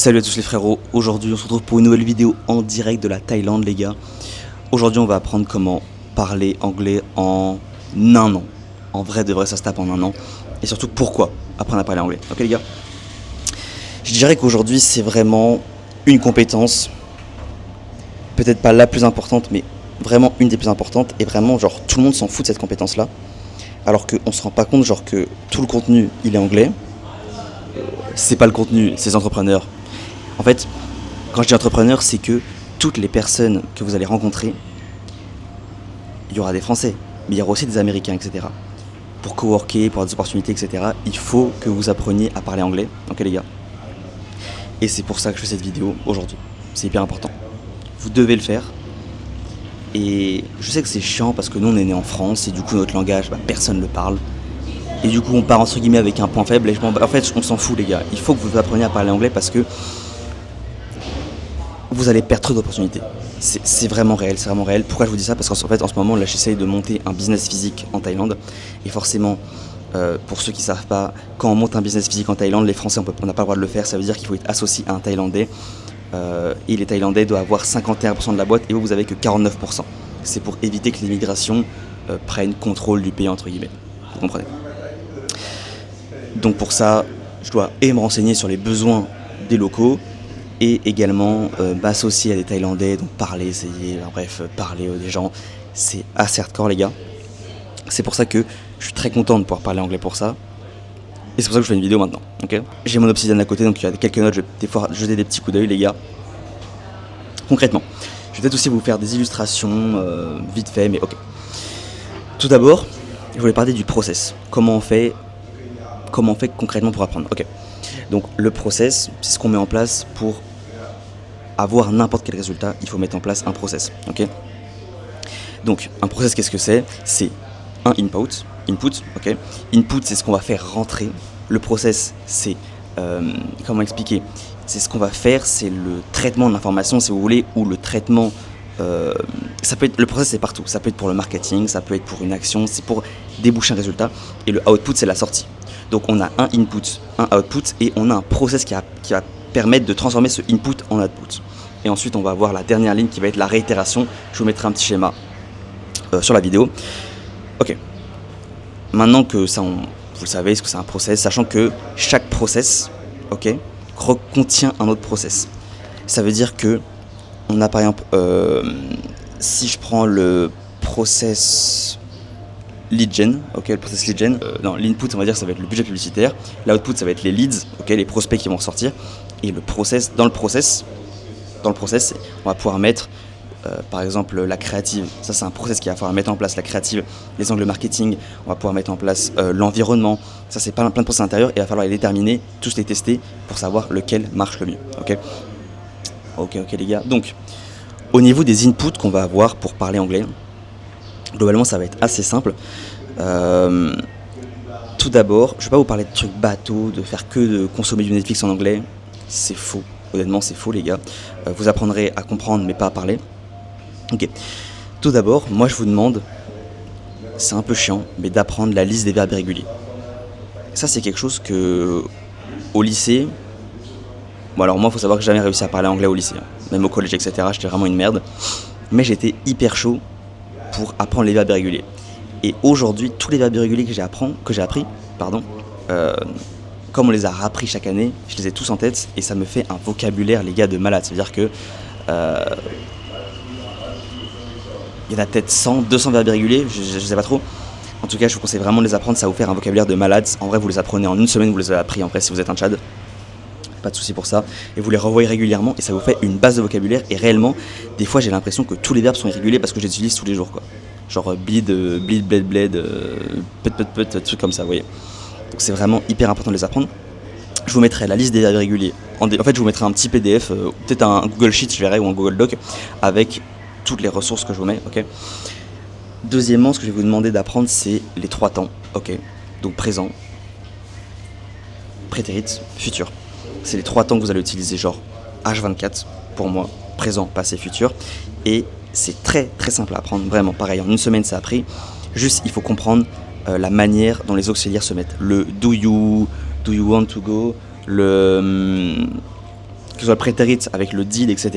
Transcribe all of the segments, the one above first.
Salut à tous les frérots, aujourd'hui on se retrouve pour une nouvelle vidéo en direct de la Thaïlande les gars. Aujourd'hui on va apprendre comment parler anglais en un an. En vrai de vrai ça se tape en un an. Et surtout pourquoi apprendre à parler anglais. Ok les gars. Je dirais qu'aujourd'hui c'est vraiment une compétence, peut-être pas la plus importante mais vraiment une des plus importantes. Et vraiment genre tout le monde s'en fout de cette compétence là. Alors qu'on se rend pas compte genre que tout le contenu il est anglais. C'est pas le contenu, c'est les entrepreneurs. En fait, quand je dis entrepreneur, c'est que toutes les personnes que vous allez rencontrer, il y aura des Français, mais il y aura aussi des Américains, etc. Pour coworker, pour avoir des opportunités, etc., il faut que vous appreniez à parler anglais. Ok les gars. Et c'est pour ça que je fais cette vidéo aujourd'hui. C'est hyper important. Vous devez le faire. Et je sais que c'est chiant parce que nous on est né en France et du coup notre langage, personne ne le parle. Et du coup on part entre guillemets avec un point faible et en fait on s'en fout les gars. Il faut que vous appreniez à parler anglais parce que vous allez perdre trop d'opportunités. C'est vraiment réel, c'est vraiment réel. Pourquoi je vous dis ça? Parce qu'en fait, en ce moment, là, j'essaye de monter un business physique en Thaïlande. Et forcément, pour ceux qui ne savent pas, quand on monte un business physique en Thaïlande, les Français, on n'a pas le droit de le faire. Ça veut dire qu'il faut être associé à un Thaïlandais. Et les Thaïlandais doivent avoir 51% de la boîte et vous n'avez que 49%. C'est pour éviter que l'immigration prenne contrôle du pays, entre guillemets. Vous comprenez? Donc pour ça, je dois me renseigner sur les besoins des locaux, et également m'associer à des Thaïlandais, donc parler, essayer, parler des gens, c'est assez hardcore les gars. C'est pour ça que je suis très content de pouvoir parler anglais pour ça. Et c'est pour ça que je fais une vidéo maintenant, ok. J'ai mon obsidian à côté, donc il y a quelques notes, je vais des fois jeter des petits coups d'œil les gars. Concrètement, je vais peut-être aussi vous faire des illustrations vite fait, mais ok. Tout d'abord, je voulais parler du process. Comment on fait concrètement pour apprendre, ok. Donc le process, c'est ce qu'on met en place pour avoir n'importe quel résultat, il faut mettre en place un process, ok. Donc un process, qu'est-ce que c'est? C'est un input, ok. Input, c'est ce qu'on va faire rentrer. Le process, c'est comment expliquer? C'est ce qu'on va faire, c'est le traitement de l'information, si vous voulez, ou le traitement. Ça peut être, le process c'est partout. Ça peut être pour le marketing, ça peut être pour une action, c'est pour déboucher un résultat. Et le output, c'est la sortie. Donc on a un input, un output, et on a un process qui va permettre de transformer ce input en output. Et ensuite on va avoir la dernière ligne qui va être la réitération. Je vous mettrai un petit schéma sur la vidéo. Ok. Maintenant que ça, vous le savez, ce que c'est un process, sachant que chaque process, ok, contient un autre process. Ça veut dire que on a par exemple, si je prends le process lead gen, ok, le process lead gen, l'input on va dire ça va être le budget publicitaire, l'output ça va être les leads, ok, les prospects qui vont ressortir, et le process, dans le process, on va pouvoir mettre par exemple la créative, ça c'est un process qu'il va falloir mettre en place, la créative, les angles marketing, on va pouvoir mettre en place l'environnement, ça c'est plein de process intérieurs et il va falloir les déterminer, tous les tester pour savoir lequel marche le mieux, ok. Ok les gars, donc au niveau des inputs qu'on va avoir pour parler anglais, globalement ça va être assez simple. Tout d'abord, je vais pas vous parler de trucs bateaux, de faire que de consommer du Netflix en anglais, c'est faux, honnêtement c'est faux les gars. Vous apprendrez à comprendre mais pas à parler. Ok, tout d'abord, moi je vous demande, c'est un peu chiant, mais d'apprendre la liste des verbes irréguliers. Ça c'est quelque chose que au lycée, bon alors moi il faut savoir que j'ai jamais réussi à parler anglais au lycée, même au collège etc, j'étais vraiment une merde, mais j'étais hyper chaud pour apprendre les verbes irréguliers. Et aujourd'hui tous les verbes irréguliers que j'ai appris, comme on les a appris chaque année, je les ai tous en tête et ça me fait un vocabulaire les gars de malade, c'est à dire que il y en a peut-être 100, 200 verbes irréguliers, je sais pas trop. En tout cas je vous conseille vraiment de les apprendre, ça va vous faire un vocabulaire de malade. En vrai vous les apprenez en une semaine, vous les avez appris en vrai si vous êtes un tchad. Pas de souci pour ça, et vous les revoyez régulièrement et ça vous fait une base de vocabulaire. Et réellement, des fois j'ai l'impression que tous les verbes sont irréguliers parce que je les utilise tous les jours quoi. Genre bleed, bled, put, trucs comme ça, vous voyez. Donc c'est vraiment hyper important de les apprendre. Je vous mettrai la liste des verbes irréguliers. En fait je vous mettrai un petit PDF, peut-être un Google Sheet je verrai ou un Google Doc avec toutes les ressources que je vous mets, ok. Deuxièmement, ce que je vais vous demander d'apprendre c'est les 3 temps, ok. Donc présent, prétérit, futur. C'est les 3 temps que vous allez utiliser, genre H24 pour moi, présent, passé, futur. Et c'est très très simple à apprendre, vraiment pareil, en une semaine ça a pris. Juste il faut comprendre la manière dont les auxiliaires se mettent. Le do you want to go, le ce soit le prétérit avec le did, etc.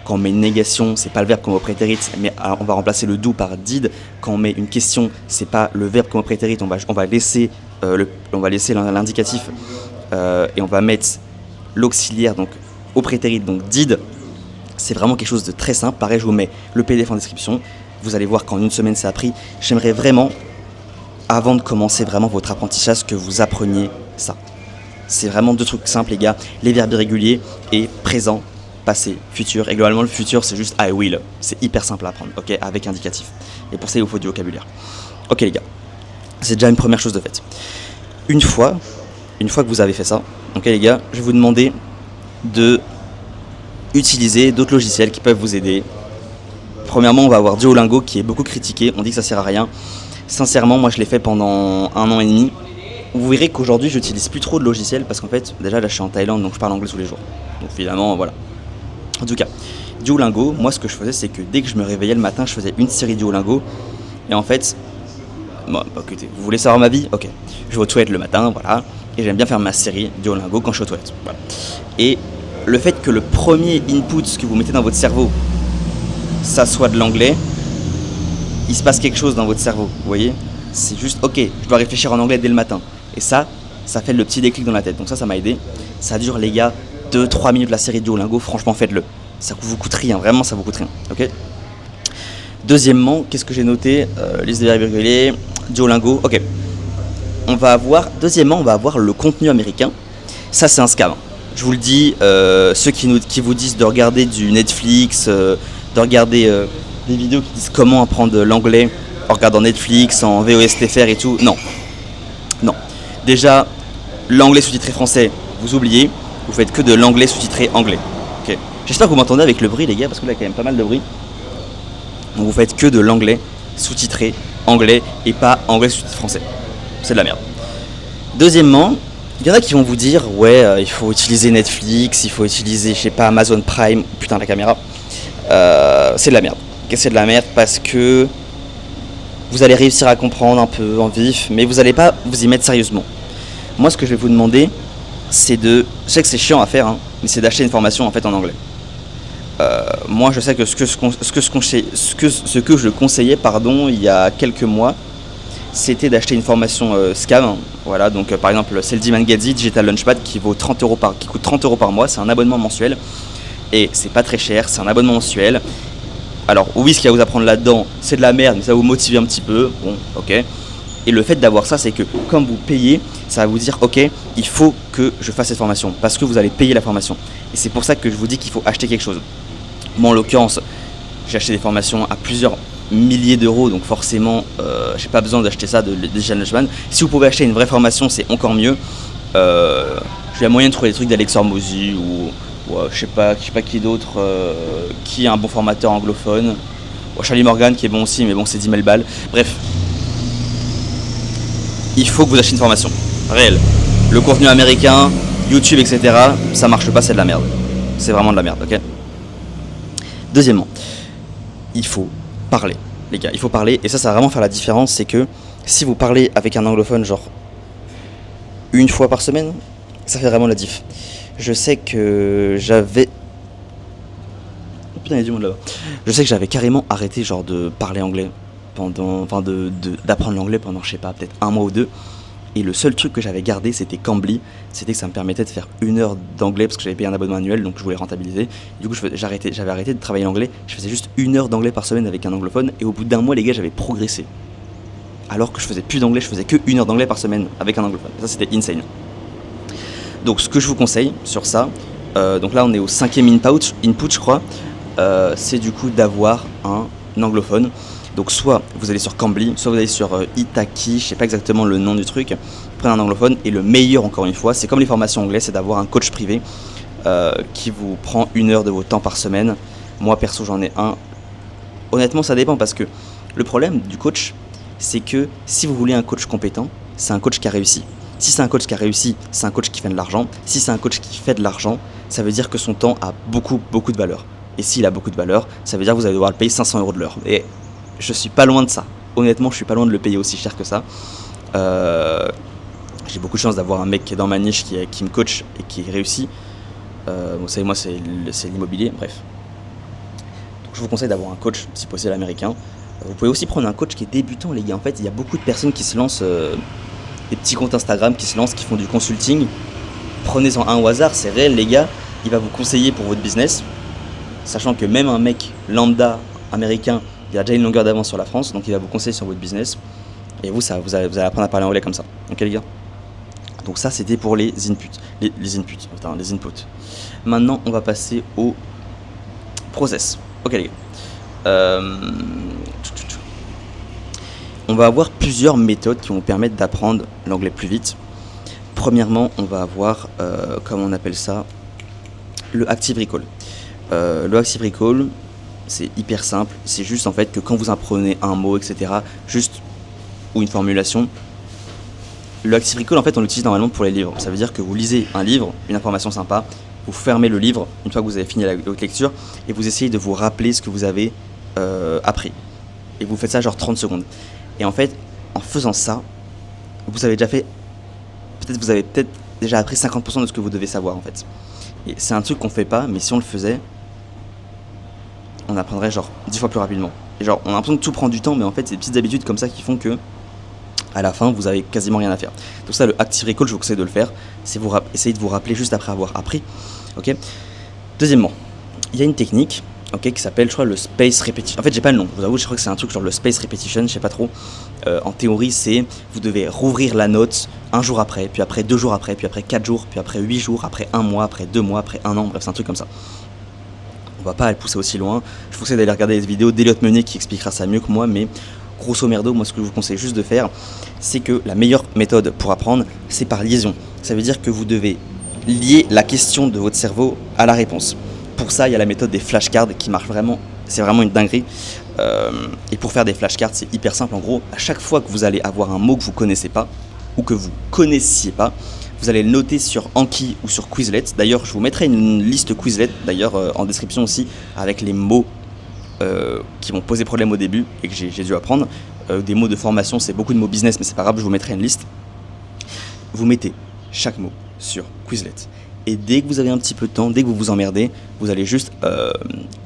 Quand on met une négation, c'est pas le verbe comme au prétérit, mais on va remplacer le do par did. Quand on met une question, c'est pas le verbe comme au prétérit, on va laisser l'indicatif et on va mettre l'auxiliaire donc au prétérit, donc did. C'est vraiment quelque chose de très simple. Pareil, je vous mets le PDF en description. Vous allez voir qu'en une semaine, ça a pris. J'aimerais vraiment, avant de commencer vraiment votre apprentissage, que vous appreniez ça. C'est vraiment 2 trucs simples, les gars. Les verbes irréguliers et présent, passé, futur. Et globalement, le futur, c'est juste I will. C'est hyper simple à apprendre, ok, avec indicatif. Et pour ça, il vous faut du vocabulaire. Ok, les gars. C'est déjà une première chose de faite. Une fois que vous avez fait ça, ok, les gars, je vais vous demander de utiliser d'autres logiciels qui peuvent vous aider. Premièrement, on va avoir Duolingo qui est beaucoup critiqué. On dit que ça sert à rien. Sincèrement, moi, je l'ai fait pendant 1 an et demi. Vous verrez qu'aujourd'hui, j'utilise plus trop de logiciels parce qu'en fait, déjà là, je suis en Thaïlande, donc je parle anglais tous les jours. Donc évidemment, voilà. En tout cas, Duolingo, moi, ce que je faisais, c'est que dès que je me réveillais le matin, je faisais une série Duolingo. Et en fait, bon, écoutez, vous voulez savoir ma vie ? Ok. Je vais aux toilettes le matin, voilà. Et j'aime bien faire ma série Duolingo quand je suis aux toilettes. Voilà. Et le fait que le premier input que vous mettez dans votre cerveau, ça soit de l'anglais, il se passe quelque chose dans votre cerveau, vous voyez ? C'est juste, ok, je dois réfléchir en anglais dès le matin. Et ça fait le petit déclic dans la tête. Donc ça m'a aidé. Ça dure, les gars, 2-3 minutes la série Duolingo. Franchement, faites-le. Ça vous coûte rien, vraiment, ça vous coûte rien, ok ? Deuxièmement, qu'est-ce que j'ai noté ? Liste des verbes irréguliers, Duolingo, ok. Deuxièmement, on va avoir le contenu américain. Ça, c'est un scam. Je vous le dis, ceux qui vous disent de regarder du Netflix, de regarder des vidéos qui disent comment apprendre l'anglais en regardant Netflix, en VOSTFR et tout, non. Déjà, l'anglais sous-titré français, vous oubliez, vous faites que de l'anglais sous-titré anglais. Okay. J'espère que vous m'entendez avec le bruit, les gars, parce que là, il y a quand même pas mal de bruit. Donc vous faites que de l'anglais sous-titré anglais et pas anglais sous-titré français. C'est de la merde. Deuxièmement, il y en a qui vont vous dire, ouais, il faut utiliser Netflix, il faut utiliser, je sais pas, Amazon Prime, putain la caméra. C'est de la merde. C'est de la merde parce que vous allez réussir à comprendre un peu en vif, mais vous n'allez pas vous y mettre sérieusement. Moi, ce que je vais vous demander, c'est je sais que c'est chiant à faire, hein, mais c'est d'acheter une formation en fait en anglais. Moi, je sais que ce que je conseillais, il y a quelques mois, c'était d'acheter une formation SCAM. Voilà, donc par exemple, c'est le Dimangazzi Digital Launchpad qui coûte 30 € par mois. C'est un abonnement mensuel et c'est pas très cher. C'est un abonnement mensuel. Alors oui, ce qu'il y a à vous apprendre là-dedans, c'est de la merde, mais ça va vous motiver un petit peu. Bon, ok. Et le fait d'avoir ça, c'est que comme vous payez, ça va vous dire ok, il faut que je fasse cette formation parce que vous allez payer la formation. Et c'est pour ça que je vous dis qu'il faut acheter quelque chose. Moi, en l'occurrence, j'ai acheté des formations à plusieurs milliers d'euros, donc forcément, j'ai pas besoin d'acheter ça de Digital Launchpad. Si vous pouvez acheter une vraie formation, c'est encore mieux. J'ai la moyen de trouver des trucs d'Alex Hormozy ou je sais pas qui d'autre, qui est un bon formateur anglophone. Charlie Morgan qui est bon aussi, mais bon, c'est 10 000 balles. Bref. Il faut que vous achetiez une formation réelle. Le contenu américain, YouTube, etc., ça marche pas, c'est de la merde. C'est vraiment de la merde, ok ? Deuxièmement, il faut parler, les gars. Il faut parler, et ça va vraiment faire la différence. C'est que si vous parlez avec un anglophone, genre une fois par semaine, ça fait vraiment la diff. Je sais que j'avais... Oh putain, il y a du monde là-bas. Je sais que j'avais carrément arrêté genre de parler anglais d'apprendre l'anglais pendant, je sais pas, peut-être 1 mois ou 2. Et le seul truc que j'avais gardé, c'était Cambly. C'était que ça me permettait de faire 1 heure d'anglais parce que j'avais payé un abonnement annuel, donc je voulais rentabiliser. Du coup, j'avais arrêté de travailler l'anglais. Je faisais juste 1 heure d'anglais par semaine avec un anglophone. Et au bout d'1 mois, les gars, j'avais progressé. Alors que je faisais plus d'anglais, je faisais que 1 heure d'anglais par semaine avec un anglophone. Ça, c'était insane. Donc, ce que je vous conseille sur ça, donc là, on est au 5e input, je crois, c'est du coup d'avoir un anglophone. Donc soit vous allez sur Cambly, soit vous allez sur Itaki, je sais pas exactement le nom du truc, prenez un anglophone. Et le meilleur, encore une fois, c'est comme les formations anglaises, c'est d'avoir un coach privé qui vous prend 1 heure de votre temps par semaine. Moi perso j'en ai un. Honnêtement ça dépend parce que le problème du coach, c'est que si vous voulez un coach compétent, c'est un coach qui a réussi. Si c'est un coach qui a réussi, c'est un coach qui fait de l'argent. Si c'est un coach qui fait de l'argent, ça veut dire que son temps a beaucoup de valeur. Et s'il a beaucoup de valeur, ça veut dire que vous allez devoir le payer 500 € de l'heure. Et je suis pas loin de ça. Honnêtement, je suis pas loin de le payer aussi cher que ça. J'ai beaucoup de chance d'avoir un mec qui est dans ma niche, qui me coach et qui réussit. Vous savez, moi, c'est l'immobilier, bref. Donc, je vous conseille d'avoir un coach, si possible américain. Vous pouvez aussi prendre un coach qui est débutant, les gars. En fait, il y a beaucoup de personnes qui se lancent, des petits comptes Instagram qui se lancent, qui font du consulting. Prenez-en un au hasard, c'est réel, les gars. Il va vous conseiller pour votre business, sachant que même un mec lambda américain, il a déjà une longueur d'avance sur la France, donc il va vous conseiller sur votre business. Et vous, vous allez apprendre à parler anglais comme ça. Ok, les gars. Donc ça, c'était pour les inputs. Les inputs. Maintenant, on va passer au process. Ok, les gars. On va avoir plusieurs méthodes qui vont permettre d'apprendre l'anglais plus vite. Premièrement, on va avoir, comment on appelle ça, le Active Recall. Le Active Recall, c'est hyper simple. C'est juste en fait que quand vous apprenez un mot, etc., juste ou une formulation, le Active Recall, en fait, on l'utilise normalement pour les livres. Ça veut dire que vous lisez un livre, une information sympa, vous fermez le livre une fois que vous avez fini votre lecture et vous essayez de vous rappeler ce que vous avez appris. Et vous faites ça genre 30 secondes. Et en fait, en faisant ça, vous avez déjà fait, vous avez peut-être déjà appris 50% de ce que vous devez savoir en fait. Et c'est un truc qu'on fait pas, mais si on le faisait, on apprendrait genre 10 fois plus rapidement. Et genre, on a l'impression que tout prend du temps, mais en fait, c'est des petites habitudes comme ça qui font que à la fin, vous avez quasiment rien à faire. Donc ça, le Active Recall, je vous conseille de le faire. C'est essayer de vous rappeler juste après avoir appris. Ok. Deuxièmement, il y a une technique, ok, qui s'appelle, je crois, le Space Repetition. En fait, j'ai pas le nom. Je vous avoue, je crois que c'est un truc genre le Space Repetition, je sais pas trop. En théorie, c'est vous devez rouvrir la note un jour après, puis après 2 jours après, puis après 4 jours, puis après 8 jours, après 1 mois, après 2 mois, après 1 an. Bref, c'est un truc comme ça. On va pas le pousser aussi loin. Je vous conseille d'aller regarder les vidéos d'Elliott Meunier qui expliquera ça mieux que moi, mais grosso merdo, moi ce que je vous conseille juste de faire, c'est que la meilleure méthode pour apprendre, c'est par liaison. Ça veut dire que vous devez lier la question de votre cerveau à la réponse. Pour ça, il y a la méthode des flashcards qui marche vraiment, c'est vraiment une dinguerie. Et pour faire des flashcards, c'est hyper simple. En gros, à chaque fois que vous allez avoir un mot que vous connaissez pas ou que vous connaissiez pas, vous allez le noter sur Anki ou sur Quizlet. D'ailleurs, je vous mettrai une liste Quizlet d'ailleurs en description aussi avec les mots qui m'ont posé problème au début et que j'ai dû apprendre. Des mots de formation, c'est beaucoup de mots business, mais c'est pas grave, je vous mettrai une liste. Vous mettez chaque mot sur Quizlet. Et dès que vous avez un petit peu de temps, dès que vous vous emmerdez, vous allez juste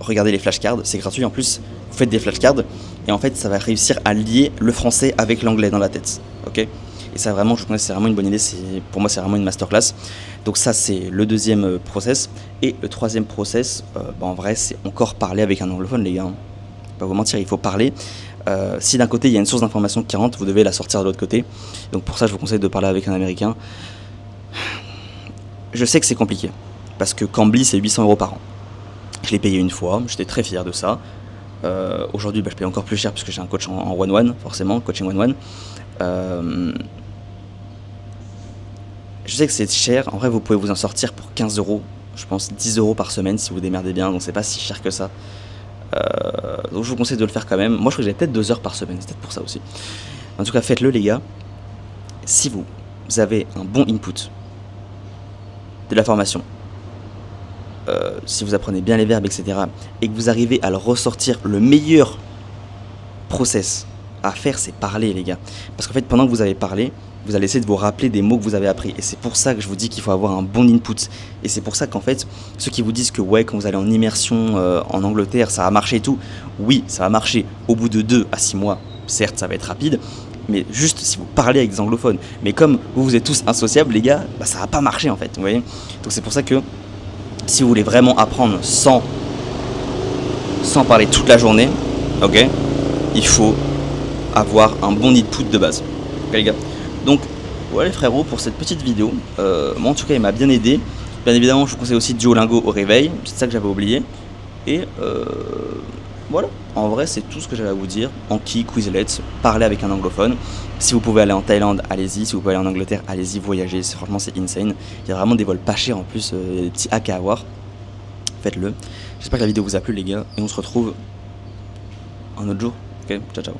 regarder les flashcards. C'est gratuit en plus, vous faites des flashcards et en fait ça va réussir à lier le français avec l'anglais dans la tête. Ok ? Et ça vraiment, je vous connais, c'est vraiment une bonne idée. Pour moi, c'est vraiment une masterclass. Donc ça, c'est le deuxième process. Et le troisième process, en vrai, c'est encore parler avec un anglophone, les gars. Hein. Pas vous mentir, il faut parler. Si d'un côté, il y a une source d'information qui rentre, vous devez la sortir de l'autre côté. Donc pour ça, je vous conseille de parler avec un Américain. Je sais que c'est compliqué. Parce que Cambly, c'est 800 € par an. Je l'ai payé une fois. J'étais très fier de ça. Aujourd'hui, je paye encore plus cher puisque j'ai un coach en one-one, forcément, coaching one-one. Je sais que c'est cher, en vrai vous pouvez vous en sortir pour 15 €, je pense 10 € par semaine si vous démerdez bien, donc c'est pas si cher que ça. Donc je vous conseille de le faire quand même. Moi je crois que j'ai peut-être 2 heures par semaine, c'est peut-être pour ça aussi. En tout cas faites-le les gars. Si vous avez un bon input de la formation, si vous apprenez bien les verbes, etc., et que vous arrivez à le ressortir, le meilleur process à faire c'est parler les gars. Parce qu'en fait pendant que vous avez parlé, vous allez essayer de vous rappeler des mots que vous avez appris. Et c'est pour ça que je vous dis qu'il faut avoir un bon input. Et c'est pour ça qu'en fait, ceux qui vous disent que ouais, quand vous allez en immersion en Angleterre, ça va marcher et tout. Oui, ça va marcher au bout de 2 à 6 mois. Certes, ça va être rapide. Mais juste si vous parlez avec des anglophones. Mais comme vous êtes tous insociables, les gars, ça va pas marcher en fait. Vous voyez ? Donc c'est pour ça que si vous voulez vraiment apprendre sans parler toute la journée, ok, il faut avoir un bon input de base. Ok les gars ? Donc voilà les frérots pour cette petite vidéo. Moi en tout cas il m'a bien aidé. Bien évidemment je vous conseille aussi Duolingo au réveil. C'est ça que j'avais oublié. Et voilà. En vrai c'est tout ce que j'avais à vous dire. Anki, Quizlet, parlez avec un anglophone. Si vous pouvez aller en Thaïlande, allez-y. Si vous pouvez aller en Angleterre, allez-y, voyagez. Franchement c'est insane. Il y a vraiment des vols pas chers en plus. Il y a des petits hacks à avoir. Faites-le. J'espère que la vidéo vous a plu les gars. Et on se retrouve un autre jour. Ok, ciao ciao.